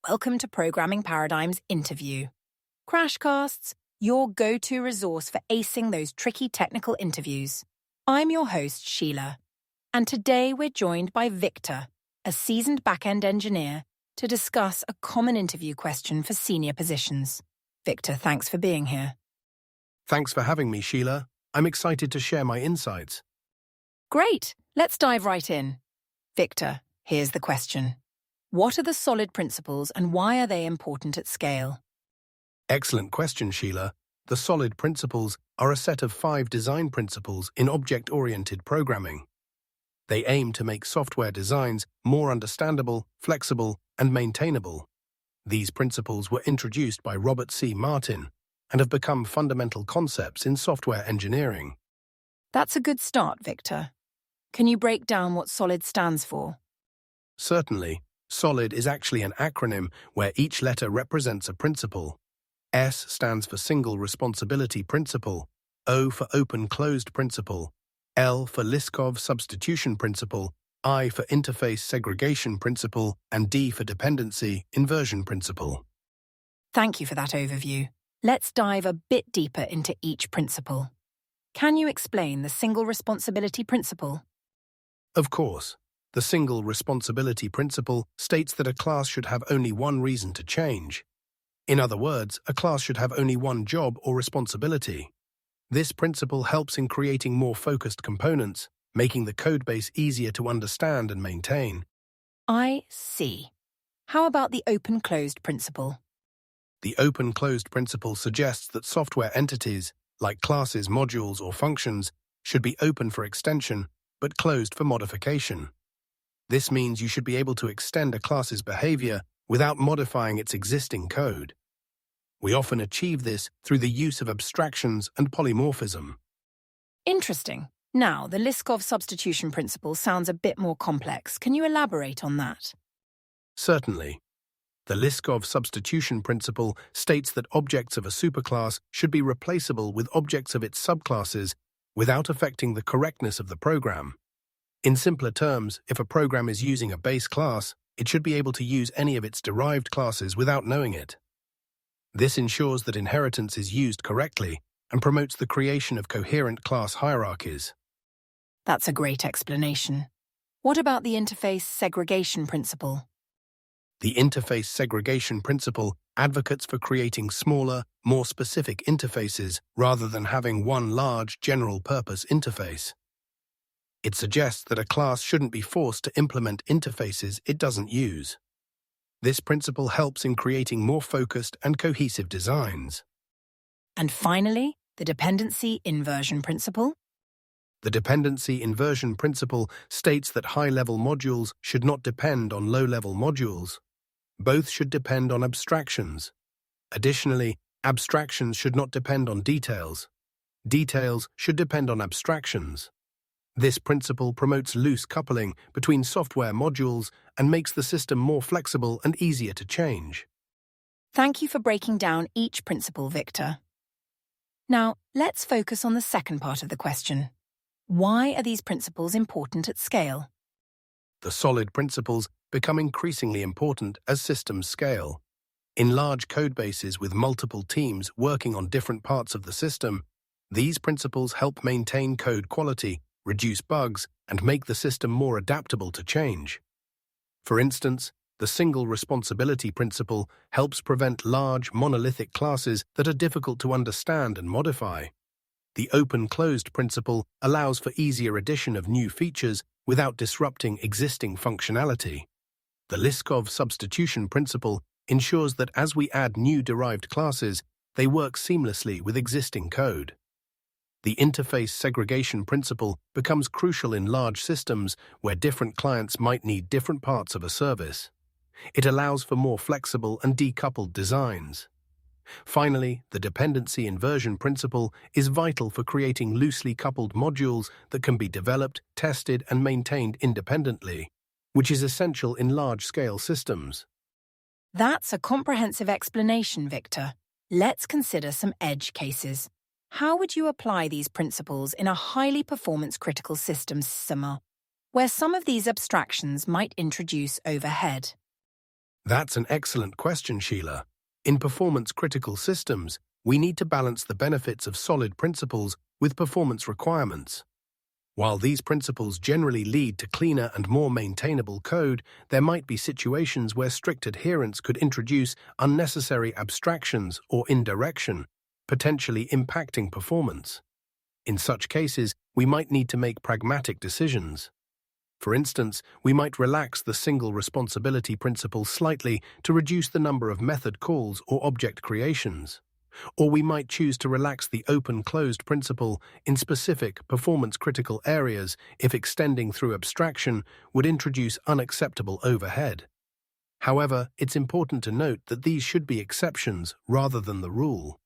Welcome to Programming Paradigm's Interview. Crashcasts, your go-to resource for acing those tricky technical interviews. I'm your host, Sheila, and today we're joined by Victor, a seasoned backend engineer, to discuss a common interview question for senior positions. Victor, thanks for being here. Thanks for having me, Sheila. I'm excited to share my insights. Great, let's dive right in. Victor, here's the question. What are the solid principles and why are they important at scale? Excellent question, Sheila. The solid principles are a set of 5 design principles in object-oriented programming. They aim to make software designs more understandable, flexible, and maintainable. These principles were introduced by Robert C. Martin and have become fundamental concepts in software engineering. That's a good start, Victor. Can you break down what SOLID stands for? Certainly. SOLID is actually an acronym where each letter represents a principle. S stands for Single Responsibility Principle, O for Open-Closed Principle, L for Liskov Substitution Principle, I for Interface Segregation Principle, and D for Dependency Inversion Principle. Thank you for that overview. Let's dive a bit deeper into each principle. Can you explain the Single Responsibility Principle? Of course. The Single Responsibility Principle states that a class should have only one reason to change. In other words, a class should have only one job or responsibility. This principle helps in creating more focused components, making the codebase easier to understand and maintain. I see. How about the Open-Closed Principle? The Open-Closed Principle suggests that software entities, like classes, modules, or functions, should be open for extension, but closed for modification. This means you should be able to extend a class's behavior without modifying its existing code. We often achieve this through the use of abstractions and polymorphism. Interesting. Now, the Liskov substitution principle sounds a bit more complex. Can you elaborate on that? Certainly. The Liskov substitution principle states that objects of a superclass should be replaceable with objects of its subclasses without affecting the correctness of the program. In simpler terms, if a program is using a base class, it should be able to use any of its derived classes without knowing it. This ensures that inheritance is used correctly and promotes the creation of coherent class hierarchies. That's a great explanation. What about the interface segregation principle? The interface segregation principle advocates for creating smaller, more specific interfaces rather than having one large general-purpose interface. It suggests that a class shouldn't be forced to implement interfaces it doesn't use. This principle helps in creating more focused and cohesive designs. And finally, the dependency inversion principle? The dependency inversion principle states that high-level modules should not depend on low-level modules. Both should depend on abstractions. Additionally, abstractions should not depend on details. Details should depend on abstractions. This principle promotes loose coupling between software modules and makes the system more flexible and easier to change. Thank you for breaking down each principle, Victor. Now, let's focus on the second part of the question. Why are these principles important at scale? The solid principles become increasingly important as systems scale. In large codebases with multiple teams working on different parts of the system, these principles help maintain code quality, reduce bugs, and make the system more adaptable to change. For instance, the single responsibility principle helps prevent large, monolithic classes that are difficult to understand and modify. The open-closed principle allows for easier addition of new features without disrupting existing functionality. The Liskov substitution principle ensures that as we add new derived classes, they work seamlessly with existing code. The interface segregation principle becomes crucial in large systems where different clients might need different parts of a service. It allows for more flexible and decoupled designs. Finally, the dependency inversion principle is vital for creating loosely coupled modules that can be developed, tested, and maintained independently, which is essential in large-scale systems. That's a comprehensive explanation, Victor. Let's consider some edge cases. How would you apply these principles in a highly performance-critical system where some of these abstractions might introduce overhead? That's an excellent question, Sheila. In performance-critical systems, we need to balance the benefits of solid principles with performance requirements. While these principles generally lead to cleaner and more maintainable code, there might be situations where strict adherence could introduce unnecessary abstractions or indirection, potentially impacting performance. In such cases, we might need to make pragmatic decisions. For instance, we might relax the single responsibility principle slightly to reduce the number of method calls or object creations. Or we might choose to relax the open-closed principle in specific performance-critical areas if extending through abstraction would introduce unacceptable overhead. However, it's important to note that these should be exceptions rather than the rule.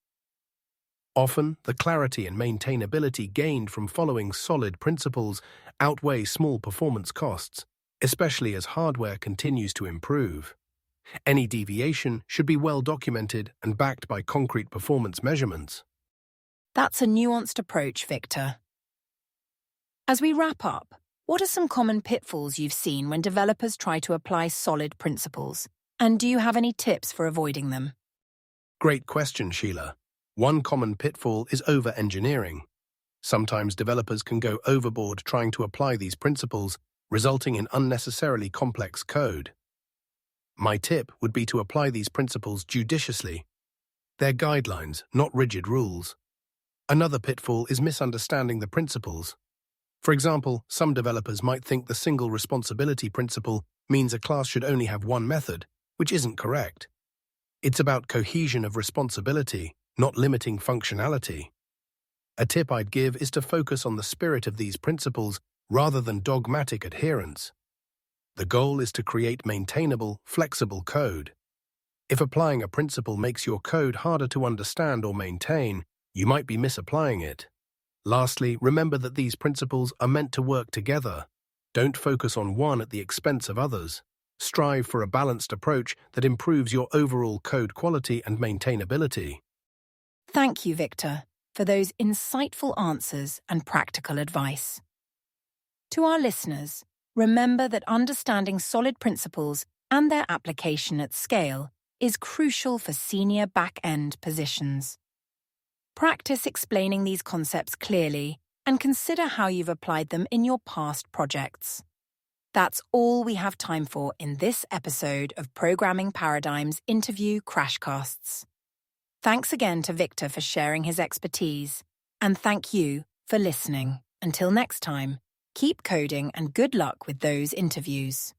Often, the clarity and maintainability gained from following solid principles outweigh small performance costs, especially as hardware continues to improve. Any deviation should be well documented and backed by concrete performance measurements. That's a nuanced approach, Victor. As we wrap up, what are some common pitfalls you've seen when developers try to apply solid principles? And do you have any tips for avoiding them? Great question, Sheila. One common pitfall is over-engineering. Sometimes developers can go overboard trying to apply these principles, resulting in unnecessarily complex code. My tip would be to apply these principles judiciously. They're guidelines, not rigid rules. Another pitfall is misunderstanding the principles. For example, some developers might think the single responsibility principle means a class should only have one method, which isn't correct. It's about cohesion of responsibility, not limiting functionality. A tip I'd give is to focus on the spirit of these principles rather than dogmatic adherence. The goal is to create maintainable, flexible code. If applying a principle makes your code harder to understand or maintain, you might be misapplying it. Lastly, remember that these principles are meant to work together. Don't focus on one at the expense of others. Strive for a balanced approach that improves your overall code quality and maintainability. Thank you, Victor, for those insightful answers and practical advice. To our listeners, remember that understanding solid principles and their application at scale is crucial for senior back-end positions. Practice explaining these concepts clearly and consider how you've applied them in your past projects. That's all we have time for in this episode of Programming Paradigms Interview Crashcasts. Thanks again to Victor for sharing his expertise, and thank you for listening. Until next time, keep coding and good luck with those interviews.